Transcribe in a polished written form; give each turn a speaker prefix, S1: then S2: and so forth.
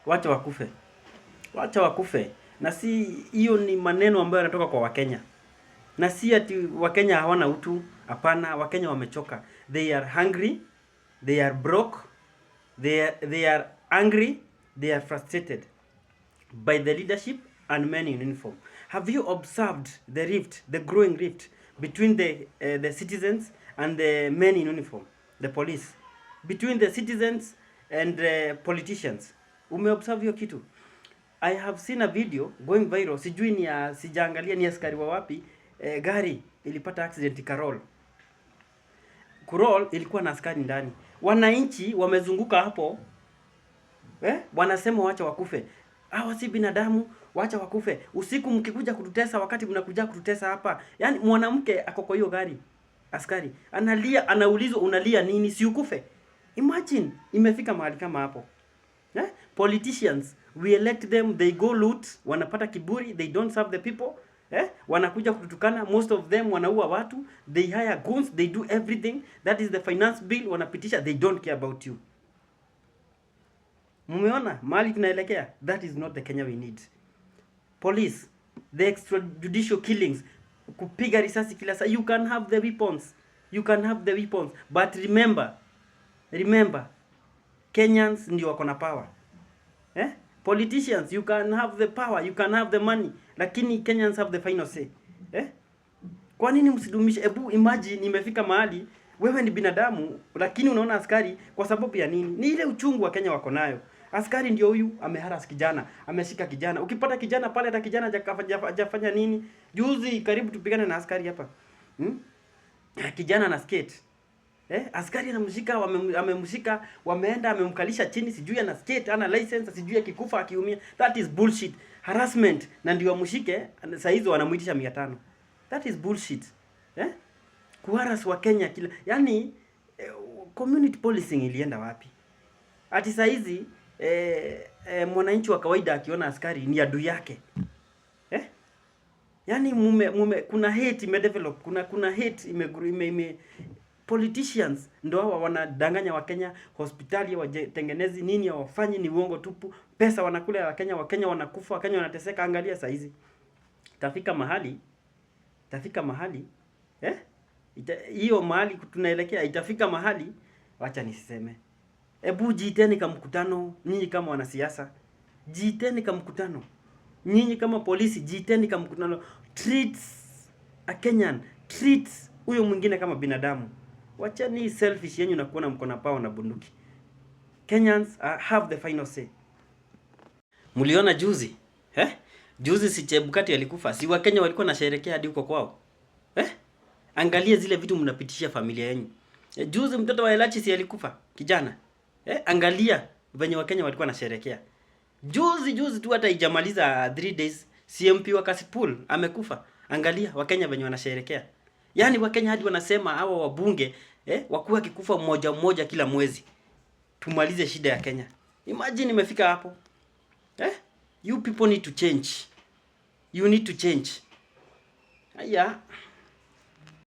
S1: wacha wakufe. Wacha wakufe. Na si hiyo ni maneno ambayo yanatoka kwa Wakenya. Na si ati Wakenya hawana utu, hapana, Wakenya wamechoka. They are hungry, they are broke, they are angry, they are frustrated by the leadership and men in uniform. Have you observed the rift, the growing rift between the citizens and the men in uniform, the police, between the citizens and the politicians? Umeobserve hiyo kitu? I have seen a video going viral, sijui ni sijaangalia ni askari wa wapi, gari ilipata accident Karol. Kurol ilikuwa na askari ndani. Wananchi wamezunguka hapo, wanasema wacha wakufe. Hawa si binadamu, wacha wakufe. Usiku mkikuja kututesa, wakati mnakuja kututesa hapa. Yaani mwanamke ako kwa hiyo gari, askari analia, anaulizwa unalia nini? Si ukufe. Imagine imefika mahali kama hapo. Politicians, we elect them, they go loot, wanapata kiburi, they don't serve the people. Wanakuja kututukana, most of them wanaua watu, they hire goons, they do everything. That is the finance bill wanapitisha, they don't care about you. Mumeona mahali tunaelekea? That is not the Kenya we need. Police, the extrajudicial killings, kupiga risasi kila saa. You can have the weapons, you can have the weapons, but remember Kenyans ndio wako na power. Politicians, you can have the power, you can have the money, lakini Kenyans have the final say. Kwa nini msidumishe? Ebu imagine imefika mahali wewe ni binadamu lakini unaona askari kwa sababu ya nini? Ni ile uchungu wa Kenya wako nayo. Askari ndio huyu ameharas kijana, ameshika kijana. Ukipata kijana pale hata kijana hajafanya nini? Juzi karibu tupigane na askari hapa. Kijana na skate. Askari anamshika, amemshika, wameenda amemkalisha chini, sijui ana skate, ana license, sijui akikufa akiumia. That is bullshit. Harassment, na ndio amshike, saa hizo wanamuitisha 500. That is bullshit. Kuharas wa Kenya kila, yani community policing ilienda wapi? Ati saa hizi mwananchi wa kawaida akiona askari ni adui yake. Yani kuna hate imedevelop, kuna hate politicians ndio hawa wanadanganya Wakenya, hospitali watengenezi nini hawafanyi, ni uongo tupu, pesa wanakula ya Wakenya wanakufa, Wakenya wanateseka. Angalia saa hizi. Tafika mahali hiyo mahali tunaelekea, itafika mahali, wacha nisiseme. Ebu jiiteni kama mkutano, nyinyi kama wanasiasa, jiiteni kama mkutano. Nyinyi kama polisi, jiiteni kama mkutano. Treat a Kenyan, treat huyo mwingine kama binadamu. Wachani selfish yenyu na kuona mko na power na bunduki. Kenyans have the final say. Muliona juzi? Juzi si Chebukati alikufa. Si Wakenya walikuwa na sherekea hadi huko kwao. Angalia zile vitu mnapitishia familia yenu. Juzi mtoto wa Elachi si alikufa, kijana. Angalia venye Wakenya walikuwa na sherekea. Juzi tu hata ijamaliza 3 days CMP wa Kasipul amekufa. Angalia Wakenya venye wanasherekea. Yaani Wakenya hadi wanasema hawa wabunge wakuwa kikufa mmoja kila mwezi. Tumalize shida ya Kenya. Imagine imefika hapo. You people need to change. You need to change. Haya.